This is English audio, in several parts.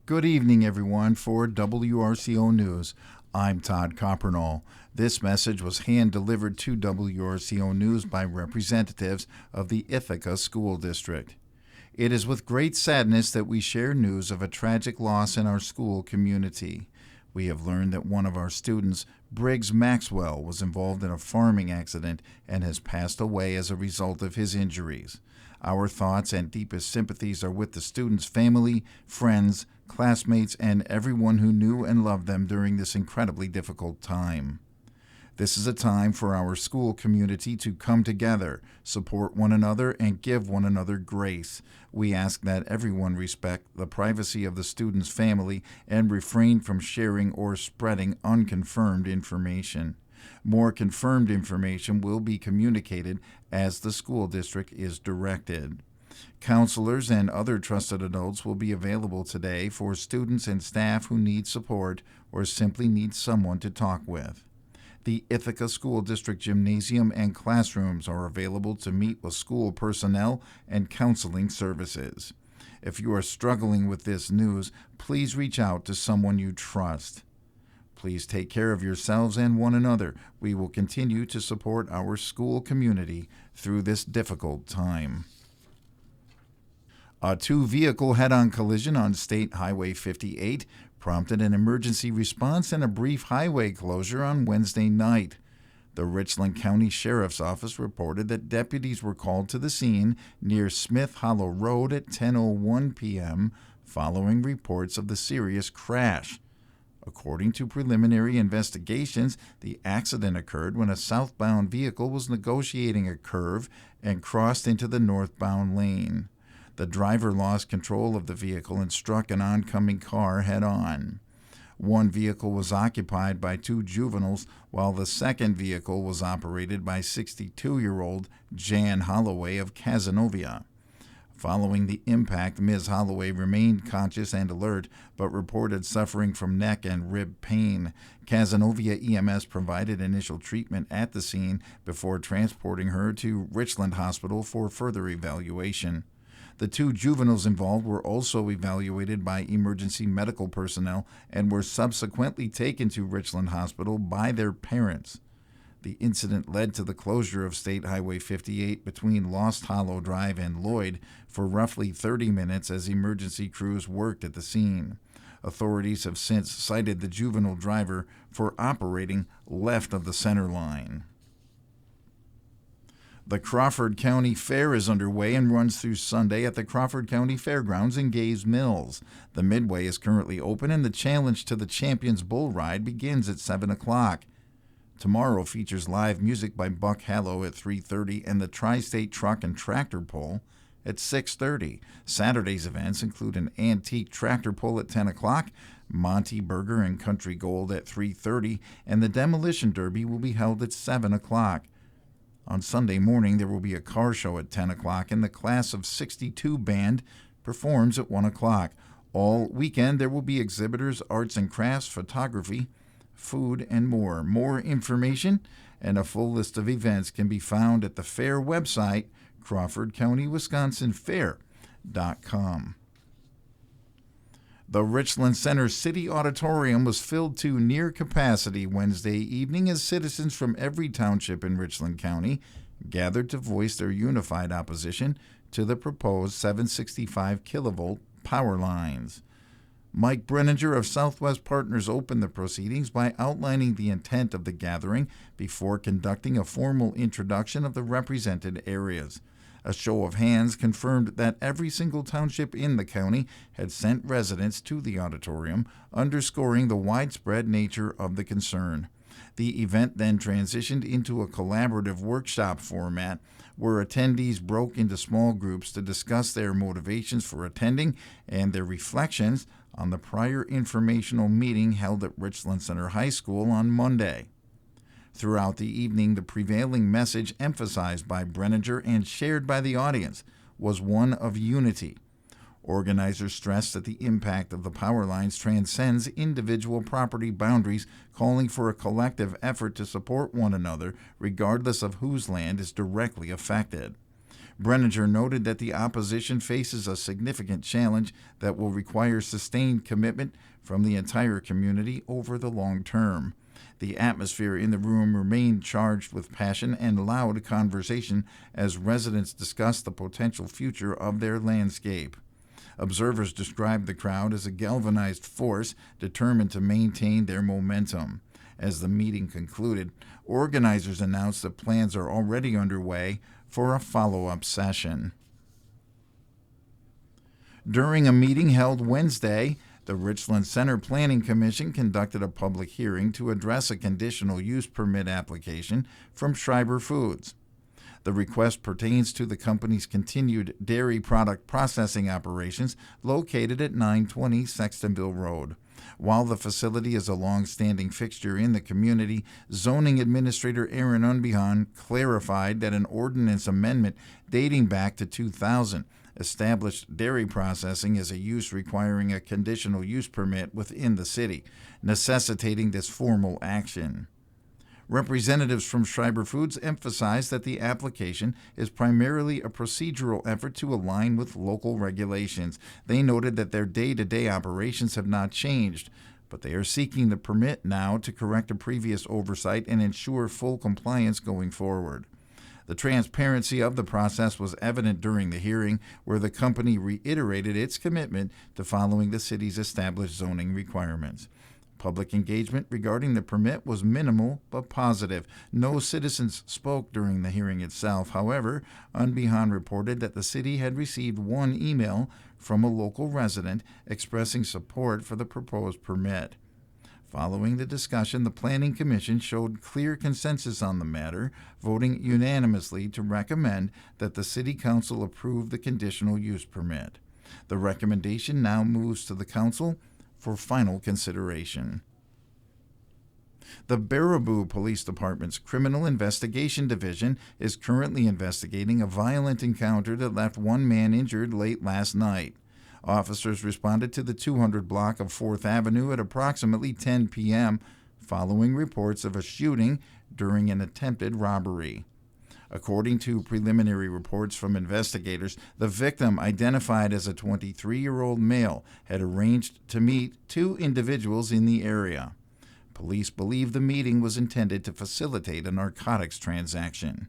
Good evening, everyone. For WRCO News, I'm Todd Coppernall. This message was hand-delivered to WRCO News by representatives of the Ithaca School District. It is with great sadness that we share news of a tragic loss in our school community. We have learned that one of our students, Briggs Maxwell, was involved in a farming accident and has passed away as a result of his injuries. Our thoughts and deepest sympathies are with the student's family, friends, classmates, and everyone who knew and loved them during this incredibly difficult time. This is a time for our school community to come together, support one another, and give one another grace. We ask that everyone respect the privacy of the student's family and refrain from sharing or spreading unconfirmed information. More confirmed information will be communicated as the school district is directed. Counselors and other trusted adults will be available today for students and staff who need support or simply need someone to talk with. The Ithaca School District Gymnasium and classrooms are available to meet with school personnel and counseling services. If you are struggling with this news, please reach out to someone you trust. Please take care of yourselves and one another. We will continue to support our school community through this difficult time. A two-vehicle head-on collision on State Highway 58 prompted an emergency response and a brief highway closure on Wednesday night. The Richland County Sheriff's Office reported that deputies were called to the scene near Smith Hollow Road at 10:01 p.m. following reports of the serious crash. According to preliminary investigations, the accident occurred when a southbound vehicle was negotiating a curve and crossed into the northbound lane. The driver lost control of the vehicle and struck an oncoming car head-on. One vehicle was occupied by two juveniles, while the second vehicle was operated by 62-year-old Jan Holloway of Cazenovia. Following the impact, Ms. Holloway remained conscious and alert, but reported suffering from neck and rib pain. Cazenovia EMS provided initial treatment at the scene before transporting her to Richland Hospital for further evaluation. The two juveniles involved were also evaluated by emergency medical personnel and were subsequently taken to Richland Hospital by their parents. The incident led to the closure of State Highway 58 between Lost Hollow Drive and Lloyd for roughly 30 minutes as emergency crews worked at the scene. Authorities have since cited the juvenile driver for operating left of the center line. The Crawford County Fair is underway and runs through Sunday at the Crawford County Fairgrounds in Gays Mills. The Midway is currently open and the Challenge to the Champions Bull Ride begins at 7 o'clock. Tomorrow features live music by Buck Hallow at 3:30 and the Tri-State Truck and Tractor Pull at 6:30. Saturday's events include an antique tractor pull at 10 o'clock, Monty Burger and Country Gold at 3:30, and the Demolition Derby will be held at 7 o'clock. On Sunday morning, there will be a car show at 10 o'clock, and the Class of 62 band performs at 1 o'clock. All weekend, there will be exhibitors, arts and crafts, photography, food, and more. More information and a full list of events can be found at the fair website, CrawfordCountyWisconsinFair.com. The Richland Center City Auditorium was filled to near capacity Wednesday evening as citizens from every township in Richland County gathered to voice their unified opposition to the proposed 765 kilovolt power lines. Mike Brenninger of Southwest Partners opened the proceedings by outlining the intent of the gathering before conducting a formal introduction of the represented areas. A show of hands confirmed that every single township in the county had sent residents to the auditorium, underscoring the widespread nature of the concern. The event then transitioned into a collaborative workshop format where attendees broke into small groups to discuss their motivations for attending and their reflections on the prior informational meeting held at Richland Center High School on Monday. Throughout the evening, the prevailing message emphasized by Brenninger and shared by the audience was one of unity. Organizers stressed that the impact of the power lines transcends individual property boundaries, calling for a collective effort to support one another regardless of whose land is directly affected. Brenninger noted that the opposition faces a significant challenge that will require sustained commitment from the entire community over the long term. The atmosphere in the room remained charged with passion and loud conversation as residents discussed the potential future of their landscape. Observers described the crowd as a galvanized force determined to maintain their momentum. As the meeting concluded, organizers announced that plans are already underway for a follow-up session. During a meeting held Wednesday, the Richland Center Planning Commission conducted a public hearing to address a conditional use permit application from Schreiber Foods. The request pertains to the company's continued dairy product processing operations located at 920 Sextonville Road. While the facility is a long-standing fixture in the community, Zoning Administrator Aaron Unbehan clarified that an ordinance amendment dating back to 2000 established dairy processing as a use requiring a conditional use permit within the city, necessitating this formal action. Representatives from Schreiber Foods emphasized that the application is primarily a procedural effort to align with local regulations. They noted that their day-to-day operations have not changed, but they are seeking the permit now to correct a previous oversight and ensure full compliance going forward. The transparency of the process was evident during the hearing, where the company reiterated its commitment to following the city's established zoning requirements. Public engagement regarding the permit was minimal but positive. No citizens spoke during the hearing itself. However, Unbehan reported that the city had received one email from a local resident expressing support for the proposed permit. Following the discussion, the Planning Commission showed clear consensus on the matter, voting unanimously to recommend that the City Council approve the conditional use permit. The recommendation now moves to the Council for final consideration. The Baraboo Police Department's Criminal Investigation Division is currently investigating a violent encounter that left one man injured late last night. Officers responded to the 200 block of 4th Avenue at approximately 10 p.m. following reports of a shooting during an attempted robbery. According to preliminary reports from investigators, the victim, identified as a 23-year-old male, had arranged to meet two individuals in the area. Police believe the meeting was intended to facilitate a narcotics transaction.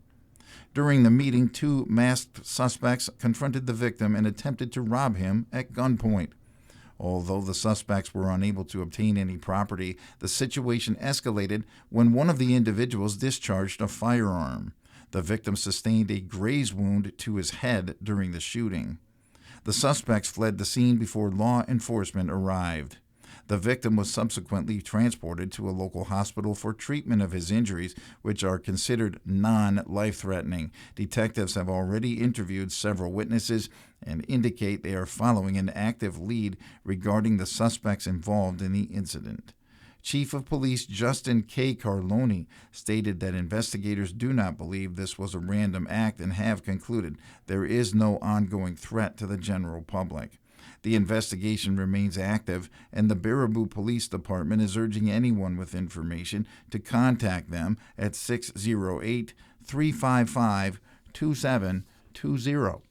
During the meeting, two masked suspects confronted the victim and attempted to rob him at gunpoint. Although the suspects were unable to obtain any property, the situation escalated when one of the individuals discharged a firearm. The victim sustained a graze wound to his head during the shooting. The suspects fled the scene before law enforcement arrived. The victim was subsequently transported to a local hospital for treatment of his injuries, which are considered non-life-threatening. Detectives have already interviewed several witnesses and indicate they are following an active lead regarding the suspects involved in the incident. Chief of Police Justin K. Carloni stated that investigators do not believe this was a random act and have concluded there is no ongoing threat to the general public. The investigation remains active, and the Baraboo Police Department is urging anyone with information to contact them at 608-355-2720.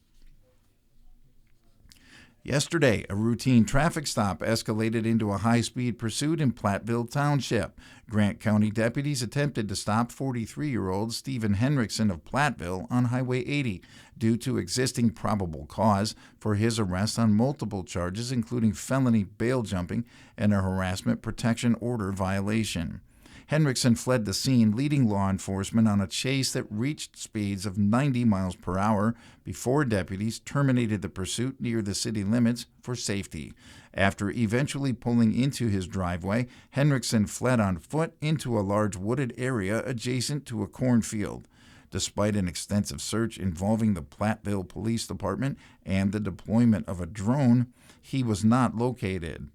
Yesterday, a routine traffic stop escalated into a high-speed pursuit in Platteville Township. Grant County deputies attempted to stop 43-year-old Stephen Henriksen of Platteville on Highway 80 due to existing probable cause for his arrest on multiple charges, including felony bail jumping and a harassment protection order violation. Henriksen fled the scene, leading law enforcement on a chase that reached speeds of 90 miles per hour before deputies terminated the pursuit near the city limits for safety. After eventually pulling into his driveway, Henriksen fled on foot into a large wooded area adjacent to a cornfield. Despite an extensive search involving the Platteville Police Department and the deployment of a drone, he was not located.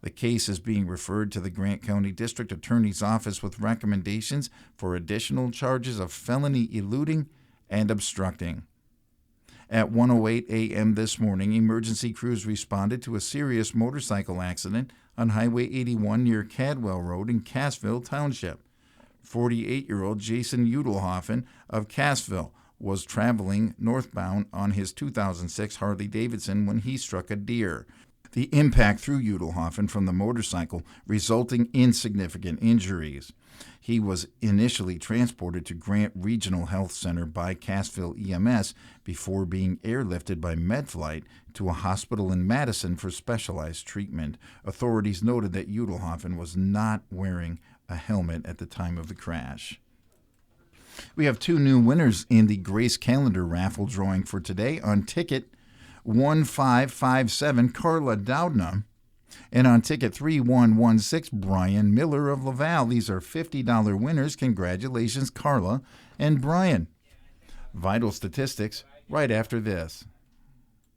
The case is being referred to the Grant County District Attorney's Office with recommendations for additional charges of felony eluding and obstructing. At 1:08 a.m. this morning, emergency crews responded to a serious motorcycle accident on Highway 81 near Cadwell Road in Cassville Township. 48-year-old Jason Udelhoffen of Cassville was traveling northbound on his 2006 Harley-Davidson when he struck a deer. The impact threw Udelhoffen from the motorcycle, resulting in significant injuries. He was initially transported to Grant Regional Health Center by Cassville EMS before being airlifted by MedFlight to a hospital in Madison for specialized treatment. Authorities noted that Udelhoffen was not wearing a helmet at the time of the crash. We have two new winners in the Grace Calendar raffle drawing for today. On ticket 1557, Carla Doudna, and on ticket 3116, Brian Miller of Laval. These are $50 winners. Congratulations, Carla and Brian. Vital statistics right after this.